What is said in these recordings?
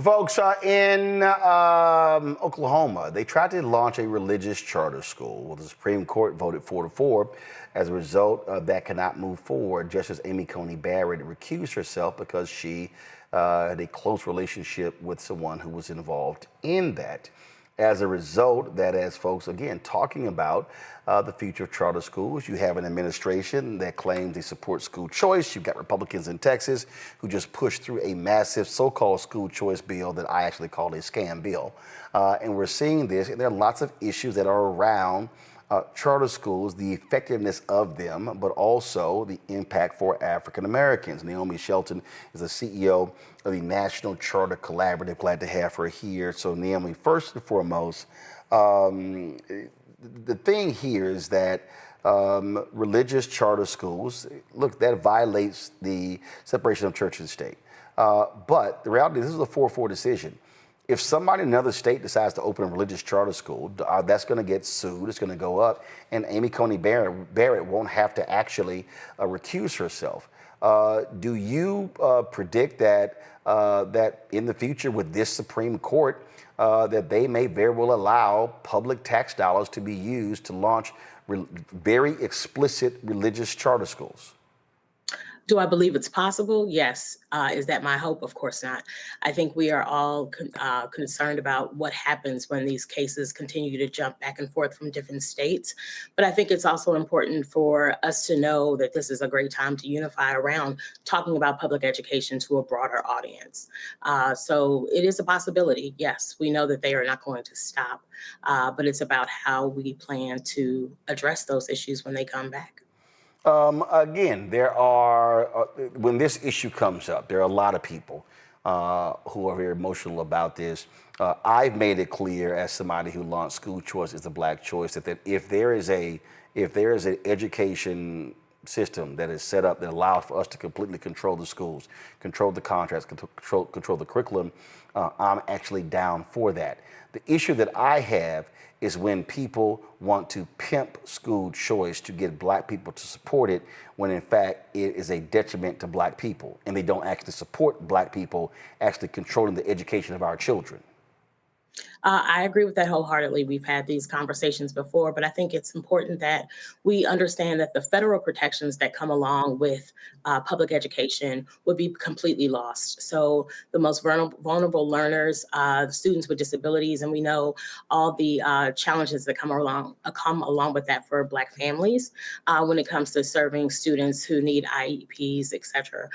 Folks, in Oklahoma, they tried to launch a religious charter school. Well, the Supreme Court voted 4-4. As a result, that cannot move forward. Justice Amy Coney Barrett recused herself because she had a close relationship with someone who was involved in that. As a result, that has folks, again, talking about the future of charter schools. You have an administration that claims they support school choice. You've got Republicans in Texas who just pushed through a massive so-called school choice bill that I actually call a scam bill. And we're seeing this, and there are lots of issues that are around charter schools, the effectiveness of them, but also the impact for African Americans. Naomi Shelton is the CEO of the National Charter Collaborative. Glad to have her here. So Naomi, first and foremost, the thing here is that religious charter schools, look, that violates the separation of church and state. But the reality is this is a 4-4 decision. If somebody in another state decides to open a religious charter school, that's going to get sued. It's going to go up, and Amy Coney Barrett won't have to actually recuse herself. Do you predict that that in the future with this Supreme Court, that they may very well allow public tax dollars to be used to launch very explicit religious charter schools? Do I believe it's possible? Yes. Is that my hope? Of course not. I think we are all concerned about what happens when these cases continue to jump back and forth from different states. But I think it's also important for us to know that this is a great time to unify around talking about public education to a broader audience. So it is a possibility. Yes, we know that they are not going to stop, but it's about how we plan to address those issues when they come back. Again, there are, when this issue comes up, there are a lot of people who are very emotional about this. I've made it clear as somebody who launched school choice as a black choice that if there is an education system that is set up that allows for us to completely control the schools, control the contracts, control the curriculum, I'm actually down for that. The issue that I have is when people want to pimp school choice to get black people to support it, when in fact it is a detriment to black people, and they don't actually support black people actually controlling the education of our children. I agree with that wholeheartedly. We've had these conversations before, but I think it's important that we understand that the federal protections that come along with public education would be completely lost. So the most vulnerable learners, students with disabilities, and we know all the challenges that come along with that for Black families when it comes to serving students who need IEPs, et cetera.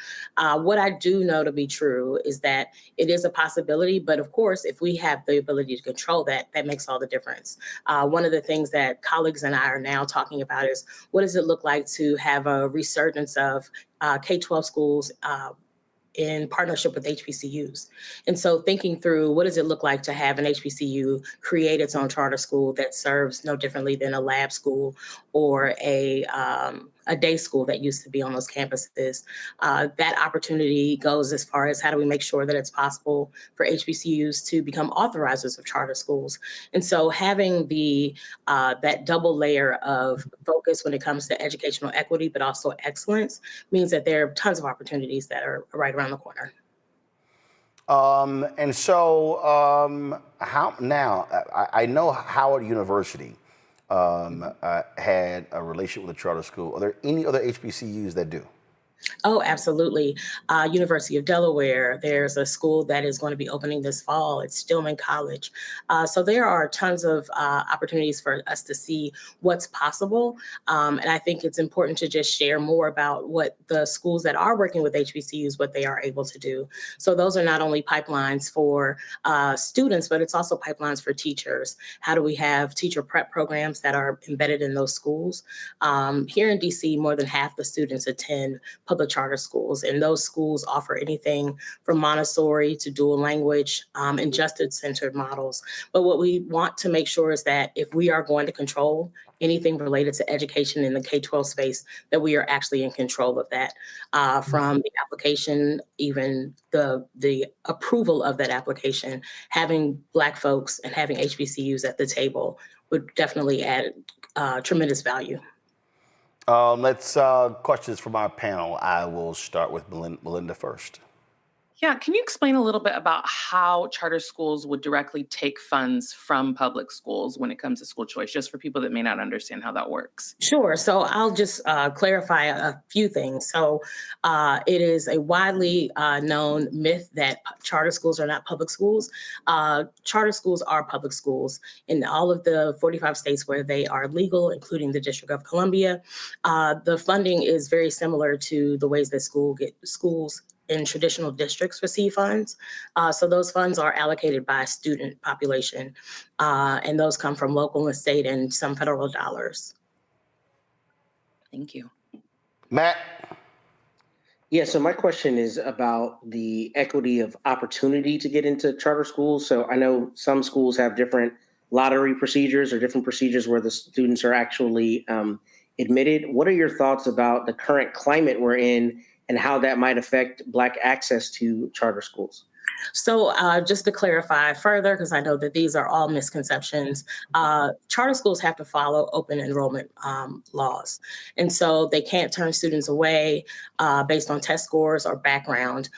What I do know to be true is that it is a possibility, but of course, if we have the ability to control that, that makes all the difference. One of the things that colleagues and I are now talking about is what does it look like to have a resurgence of K-12 schools in partnership with HBCUs. And so thinking through what does it look like to have an HBCU create its own charter school that serves no differently than a lab school or a day school that used to be on those campuses. That opportunity goes as far as how do we make sure that it's possible for HBCUs to become authorizers of charter schools. And so having that double layer of focus when it comes to educational equity, but also excellence means that there are tons of opportunities that are right around the corner. And so how now, I know Howard University had a relationship with a charter school. Are there any other HBCUs that do? Oh, absolutely. University of Delaware, there's a school that is going to be opening this fall. It's Stillman College. So there are tons of opportunities for us to see what's possible. And I think it's important to just share more about what the schools that are working with HBCUs, what they are able to do. So those are not only pipelines for students, but it's also pipelines for teachers. How do we have teacher prep programs that are embedded in those schools? Here in DC, more than half the students attend public charter schools, and those schools offer anything from Montessori to dual language and justice-centered models. But what we want to make sure is that if we are going to control anything related to education in the K-12 space, that we are actually in control of that, from the application, even the approval of that application. Having Black folks and having HBCUs at the table would definitely add tremendous value. Let's questions from our panel. I will start with Melinda first. Yeah, can you explain a little bit about how charter schools would directly take funds from public schools when it comes to school choice, just for people that may not understand how that works? Sure. So I'll just clarify a few things. So it is a widely known myth that charter schools are not public schools. Charter schools are public schools in all of the 45 states where they are legal, including the District of Columbia. The funding is very similar to the ways that schools in traditional districts receive funds. So those funds are allocated by student population, and those come from local and state and some federal dollars. Thank you. Matt? Yeah, so my question is about the equity of opportunity to get into charter schools. So I know some schools have different lottery procedures or different procedures where the students are actually admitted. What are your thoughts about the current climate we're in and how that might affect Black access to charter schools? So just to clarify further, because I know that these are all misconceptions, charter schools have to follow open enrollment laws. And so they can't turn students away based on test scores or background.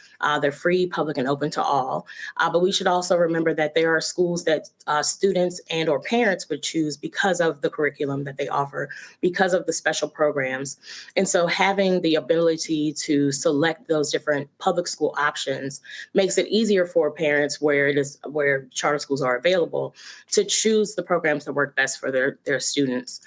They're free, public, and open to all. But we should also remember that there are schools that students and or parents would choose because of the curriculum that they offer, because of the special programs. And so having the ability to select those different public school options makes it easier for parents where charter schools are available to choose the programs that work best for their students.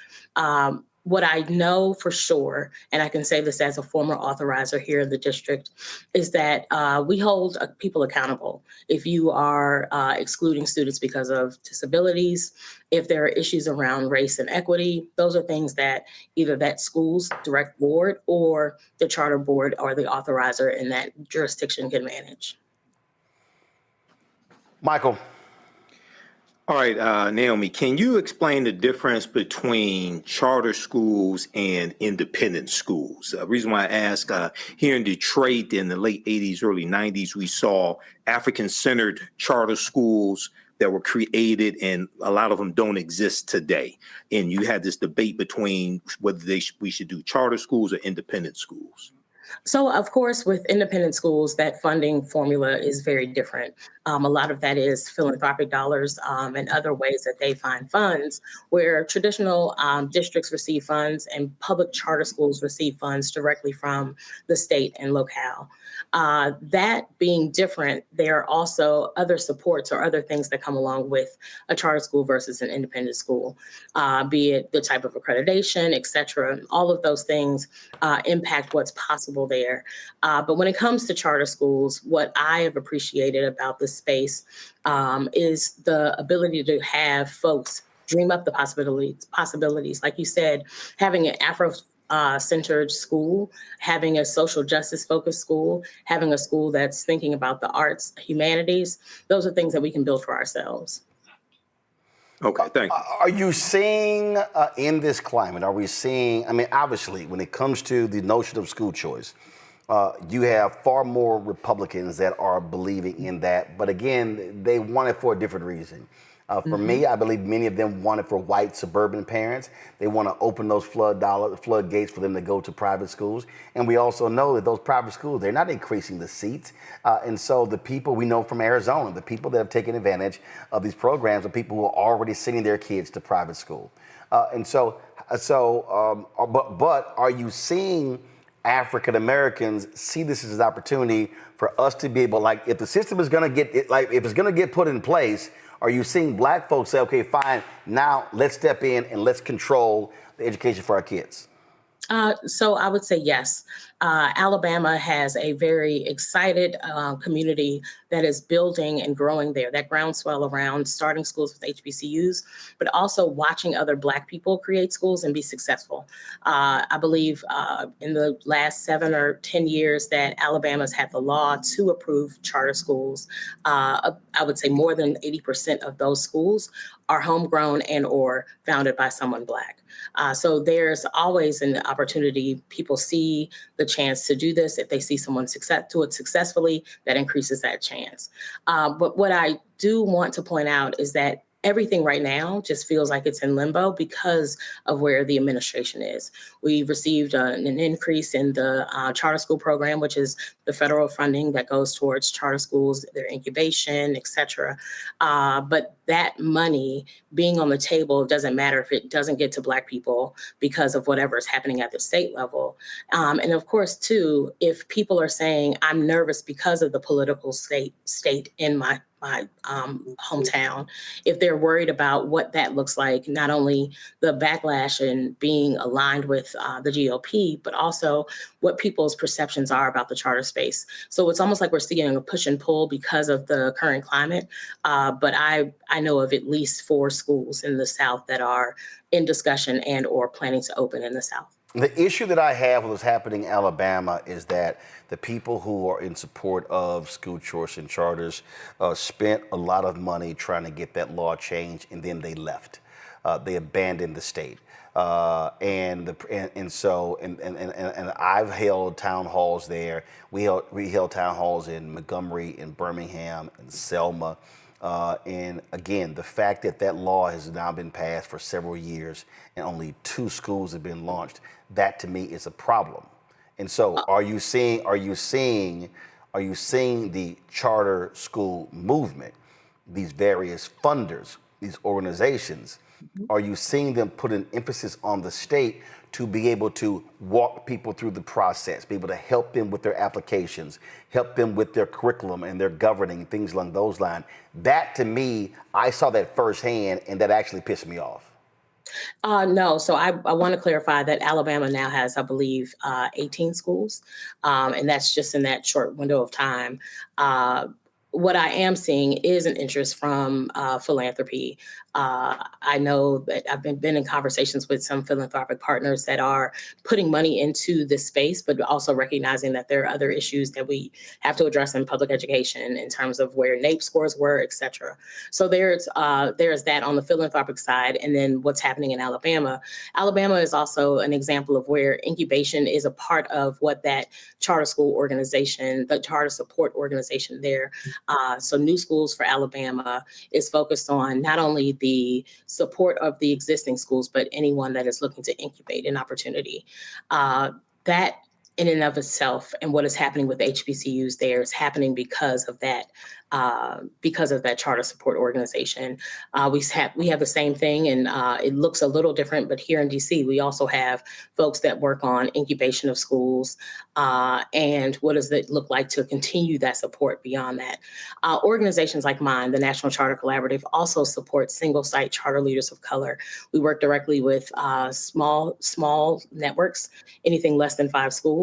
What I know for sure, and I can say this as a former authorizer here in the district, is that we hold people accountable. If you are excluding students because of disabilities, if there are issues around race and equity, those are things that either that school's direct board or the charter board or the authorizer in that jurisdiction can manage. Michael? All right, Naomi, can you explain the difference between charter schools and independent schools? The reason why I ask, here in Detroit in the late 80s, early 90s, we saw African-centered charter schools that were created, and a lot of them don't exist today. And you had this debate between whether we should do charter schools or independent schools. So, of course, with independent schools, that funding formula is very different. A lot of that is philanthropic dollars and other ways that they find funds, where traditional districts receive funds and public charter schools receive funds directly from the state and locale. That being different, there are also other supports or other things that come along with a charter school versus an independent school, be it the type of accreditation, et cetera. All of those things impact what's possible there. But when it comes to charter schools, what I have appreciated about this space is the ability to have folks dream up the possibilities. Like you said, having an Afro-centered school, having a social justice focused school, having a school that's thinking about the arts, humanities, those are things that we can build for ourselves. Okay, thank you. Are you seeing in this climate, are we seeing, I mean, obviously, when it comes to the notion of school choice, you have far more Republicans that are believing in that. But again, they want it for a different reason. For me, I believe many of them want it for white suburban parents. They want to open those floodgates for them to go to private schools. And we also know that those private schools, they're not increasing the seats. And so the people we know from Arizona, the people that have taken advantage of these programs are people who are already sending their kids to private school. But are you seeing African Americans see this as an opportunity for us to be able, like, if the system is going to get, if it's going to get put in place, are you seeing Black folks say, okay, fine, now let's step in and let's control the education for our kids? So I would say yes. Alabama has a very excited community that is building and growing there. That groundswell around starting schools with HBCUs, but also watching other Black people create schools and be successful. I believe in the last 7 or 10 years that Alabama's had the law to approve charter schools. I would say more than 80% of those schools are homegrown and or founded by someone Black. So there's always an opportunity. People see the chance to do this. If they see someone do it successfully, that increases that chance. But what I do want to point out is that everything right now just feels like it's in limbo because of where the administration is. We received an increase in the charter school program, which is the federal funding that goes towards charter schools, their incubation, et cetera. But that money being on the table doesn't matter if it doesn't get to Black people because of whatever is happening at the state level. And of course, too, if people are saying, I'm nervous because of the political state in my hometown, if they're worried about what that looks like, not only the backlash and being aligned with the GOP, but also what people's perceptions are about the charter space. So it's almost like we're seeing a push and pull because of the current climate. But I know of at least 4 schools in the South that are in discussion and or planning to open in the South. The issue that I have with what's happening in Alabama is that the people who are in support of school choice and charters spent a lot of money trying to get that law changed, and then they left. They abandoned the state. And I've held town halls there. We held town halls in Montgomery, in Birmingham, in Selma. And again, the fact that that law has now been passed for several years and only 2 schools have been launched, that to me is a problem. And so are you seeing the charter school movement, these various funders, these organizations, are you seeing them put an emphasis on the state to be able to walk people through the process, be able to help them with their applications, help them with their curriculum and their governing, things along those lines? That to me, I saw that firsthand, and that actually pissed me off. No, so I want to clarify that Alabama now has, I believe, 18 schools, and that's just in that short window of time. What I am seeing is an interest from philanthropy. I know that I've been in conversations with some philanthropic partners that are putting money into this space, but also recognizing that there are other issues that we have to address in public education in terms of where NAEP scores were, et cetera. So there's that on the philanthropic side. And then what's happening in Alabama. Alabama is also an example of where incubation is a part of what that charter school organization, the charter support organization there. So New Schools for Alabama is focused on not only the support of the existing schools, but anyone that is looking to incubate an opportunity. That in and of itself, and what is happening with HBCUs there is happening because of that charter support organization. We have the same thing, and it looks a little different, but here in DC, we also have folks that work on incubation of schools, and what does it look like to continue that support beyond that. Organizations like mine, the National Charter Collaborative, also support single site charter leaders of color. We work directly with small networks, anything less than 5 schools,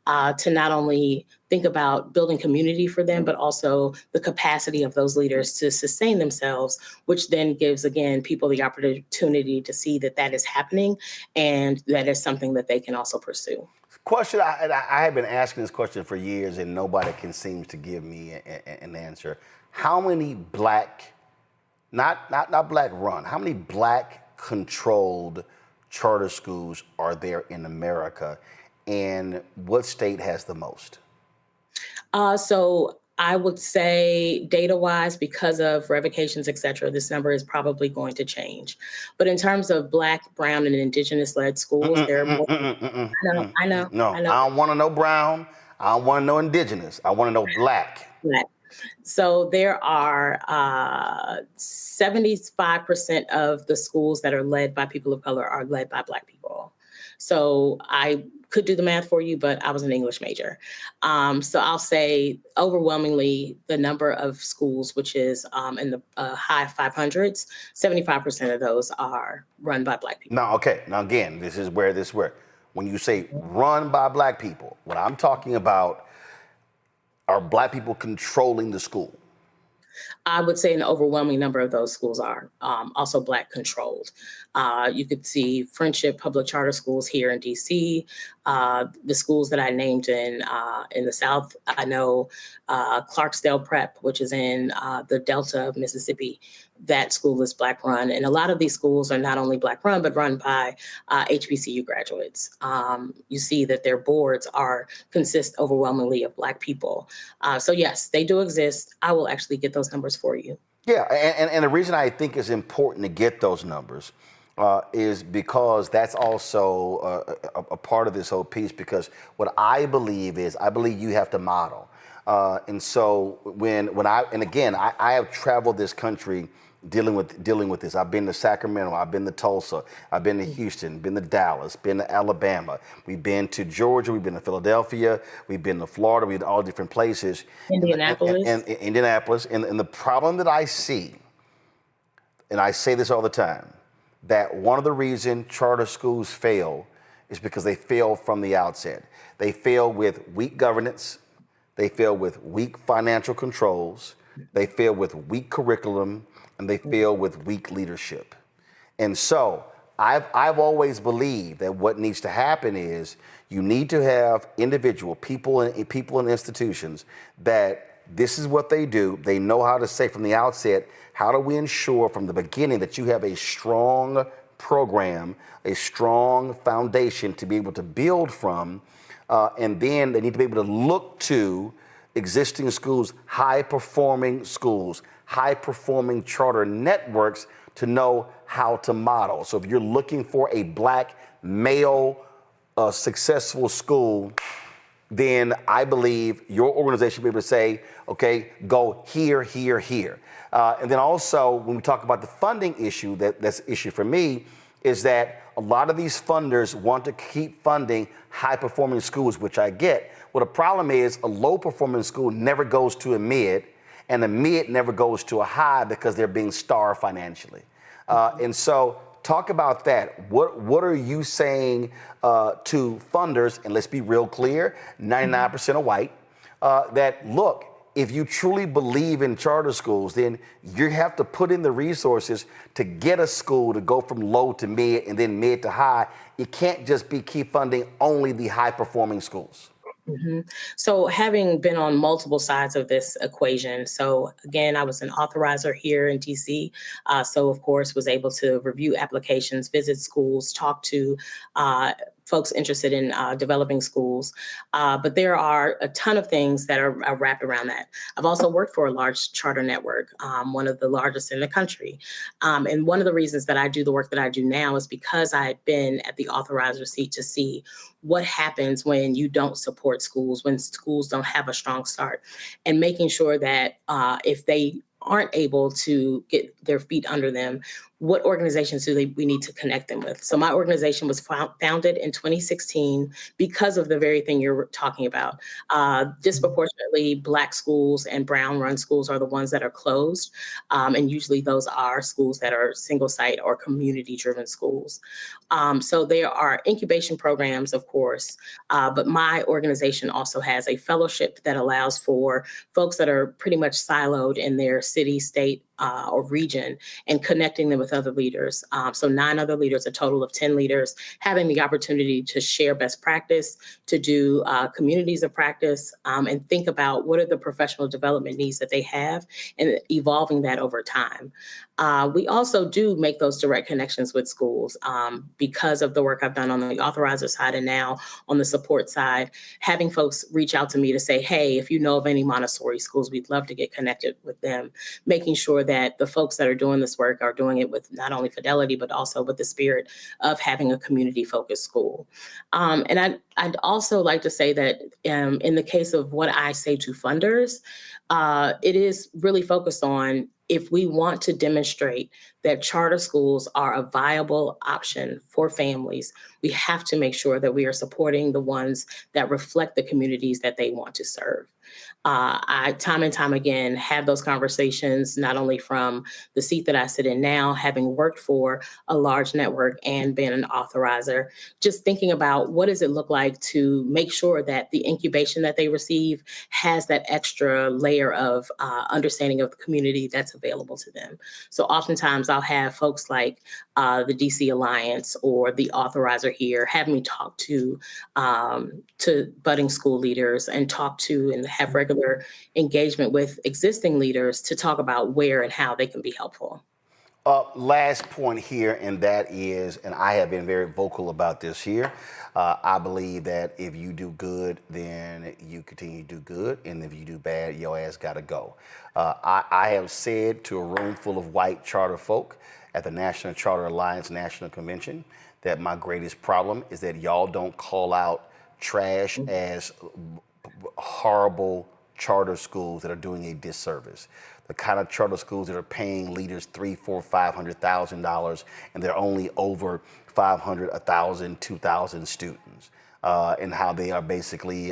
to not only think about building community for them, but also the capacity of those leaders to sustain themselves, which then gives, again, people the opportunity to see that that is happening and that is something that they can also pursue. Question, I have been asking this question for years and nobody can seem to give me an answer. How many Black, not Black run, how many Black controlled charter schools are there in America, and what state has the most? So I would say data-wise, because of revocations, et cetera, this number is probably going to change. But in terms of Black, brown, and indigenous-led schools, there are more. I know. No, I don't want to know brown. I don't want to know indigenous. I want to know Black. Black. So there are 75% of the schools that are led by people of color are led by Black people. So I could do the math for you, but I was an English major. So I'll say overwhelmingly the number of schools, which is in the high 500s, 75% of those are run by Black people. Now, okay. Now, again, this is where when you say run by Black people, what I'm talking about are Black people controlling the school. I would say an overwhelming number of those schools are also Black controlled. You could see Friendship Public Charter Schools here in DC. The schools that I named in the South, I know Clarksdale Prep, which is in the Delta of Mississippi. that school is Black run. And a lot of these schools are not only Black run, but run by HBCU graduates. You see that their boards consist overwhelmingly of Black people. So yes, they do exist. I will actually get those numbers for you. Yeah, and the reason I think it's important to get those numbers is because that's also a part of this whole piece. Because what I believe you have to model. And so I have traveled this country dealing with this. I've been to Sacramento, I've been to Tulsa, I've been to Houston, been to Dallas, been to Alabama, we've been to Georgia, we've been to Philadelphia, we've been to Florida, we've been to all different places. Indianapolis. And Indianapolis. And the problem that I see, and I say this all the time, that one of the reasons charter schools fail is because they fail from the outset. They fail with weak governance, they fail with weak financial controls, they fail with weak curriculum, and they fail with weak leadership. And so I've always believed that what needs to happen is you need to have individual people and institutions that this is what they do. They know how to say from the outset, how do we ensure from the beginning that you have a strong program, a strong foundation to be able to build from, and then they need to be able to look to existing schools, high-performing schools, high-performing charter networks to know how to model. So if you're looking for a Black male successful school, then I believe your organization will be able to say, okay, go here, here, here. And then also, when we talk about the funding issue, that's an issue for me, is that a lot of these funders want to keep funding high-performing schools, which I get. Well, the problem is a low-performing school never goes to a mid, and a mid never goes to a high because they're being starved financially. And so talk about that. What are you saying to funders, and let's be real clear, 99% are white, that look, if you truly believe in charter schools, then you have to put in the resources to get a school to go from low to mid and then mid to high. It can't just keep funding only the high-performing schools. Mm-hmm. So having been on multiple sides of this equation, so again, I was an authorizer here in DC. So of course was able to review applications, visit schools, talk to folks interested in developing schools. But there are a ton of things that are wrapped around that. I've also worked for a large charter network, one of the largest in the country. And one of the reasons that I do the work that I do now is because I had been at the authorizer seat to see what happens when you don't support schools, when schools don't have a strong start, and making sure that if they aren't able to get their feet under them, what organizations we need to connect them with? So my organization was founded in 2016 because of the very thing you're talking about. Disproportionately, Black schools and Brown-run schools are the ones that are closed. And usually those are schools that are single site or community-driven schools. So there are incubation programs, of course, but my organization also has a fellowship that allows for folks that are pretty much siloed in their city, state, or region, and connecting them with other leaders. So 9 other leaders, a total of 10 leaders, having the opportunity to share best practice, to do communities of practice, and think about what are the professional development needs that they have, and evolving that over time. We also do make those direct connections with schools because of the work I've done on the authorizer side and now on the support side, having folks reach out to me to say, hey, if you know of any Montessori schools, we'd love to get connected with them, making sure that the folks that are doing this work are doing it with not only fidelity, but also with the spirit of having a community-focused school. And I'd also like to say that in the case of what I say to funders, it is really focused on if we want to demonstrate that charter schools are a viable option for families, we have to make sure that we are supporting the ones that reflect the communities that they want to serve. I, time and time again, have those conversations, not only from the seat that I sit in now, having worked for a large network and been an authorizer, just thinking about what does it look like to make sure that the incubation that they receive has that extra layer of understanding of the community that's available to them. So oftentimes I'll have folks like the DC Alliance or the authorizer here have me talk to budding school leaders and talk to and have regular engagement with existing leaders to talk about where and how they can be helpful. Last point here, and that is, and I have been very vocal about this here. I believe that if you do good, then you continue to do good, and if you do bad, your ass gotta go. I have said to a room full of white charter folk at the National Charter Alliance National Convention that my greatest problem is that y'all don't call out trash as horrible charter schools that are doing a disservice. The kind of charter schools that are paying leaders $300,000, $400,000, $500,000, and they're only over 500, 1,000, 2,000 students, and how they are basically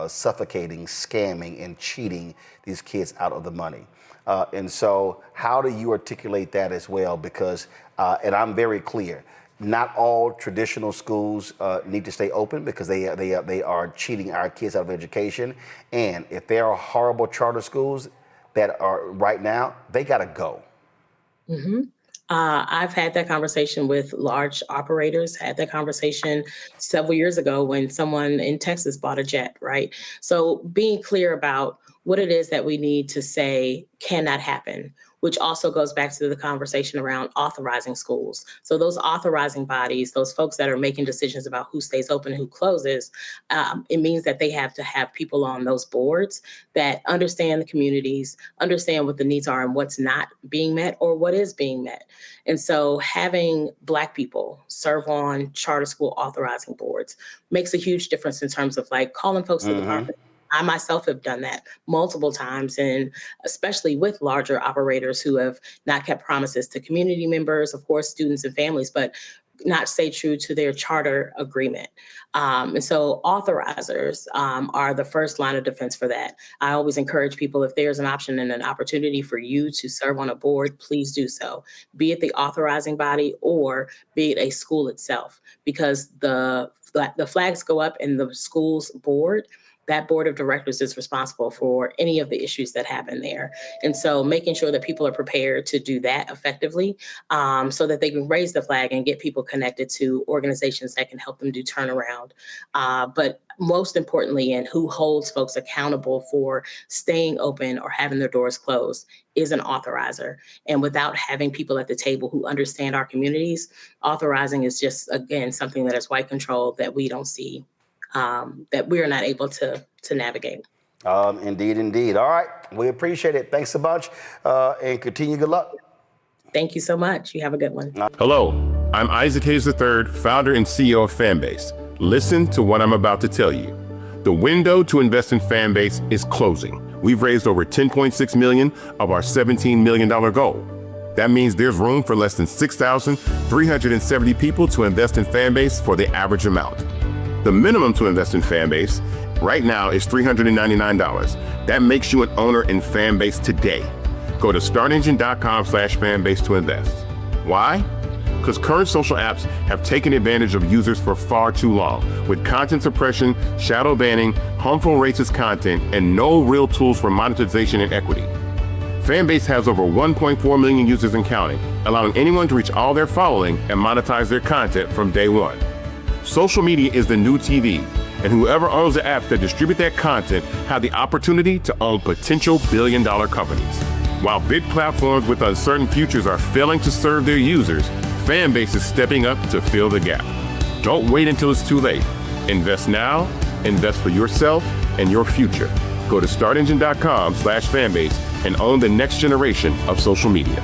suffocating, scamming, and cheating these kids out of the money. And so, how do you articulate that as well? Because, and I'm very clear, not all traditional schools need to stay open because they are cheating our kids out of education. And if there are horrible charter schools that are right now, they got to go. Mm-hmm. I've had that conversation with large operators, had that conversation several years ago when someone in Texas bought a jet, right? So being clear about what it is that we need to say cannot happen, which also goes back to the conversation around authorizing schools. So those authorizing bodies, those folks that are making decisions about who stays open, who closes, it means that they have to have people on those boards that understand the communities, understand what the needs are and what's not being met or what is being met. And so having Black people serve on charter school authorizing boards makes a huge difference in terms of like calling folks to the carpet. I myself have done that multiple times, and especially with larger operators who have not kept promises to community members, of course, students and families, but not stay true to their charter agreement. And so authorizers are the first line of defense for that. I always encourage people, if there's an option and an opportunity for you to serve on a board, please do so, be it the authorizing body or be it a school itself, because the flags go up in the school's board. That board of directors is responsible for any of the issues that happen there. And so making sure that people are prepared to do that effectively so that they can raise the flag and get people connected to organizations that can help them do turnaround. But most importantly, and who holds folks accountable for staying open or having their doors closed is an authorizer. And without having people at the table who understand our communities, authorizing is just, again, something that is white control that we don't see. That we are not able to navigate. Indeed. All right. We appreciate it. Thanks so much and continue good luck. Thank you so much. You have a good one. Hello, I'm Isaac Hayes III, founder and CEO of Fanbase. Listen to what I'm about to tell you. The window to invest in Fanbase is closing. We've raised over $10.6 million of our $17 million goal. That means there's room for less than 6,370 people to invest in Fanbase for the average amount. The minimum to invest in Fanbase right now is $399. That makes you an owner in Fanbase today. Go to startengine.com/fanbase to invest. Why? Because current social apps have taken advantage of users for far too long, with content suppression, shadow banning, harmful racist content, and no real tools for monetization and equity. Fanbase has over 1.4 million users and counting, allowing anyone to reach all their following and monetize their content from day one. Social media is the new TV, and whoever owns the apps that distribute that content have the opportunity to own potential billion-dollar companies. While big platforms with uncertain futures are failing to serve their users, Fanbase is stepping up to fill the gap. Don't wait until it's too late. Invest now, invest for yourself and your future. Go to startengine.com/fanbase and own the next generation of social media.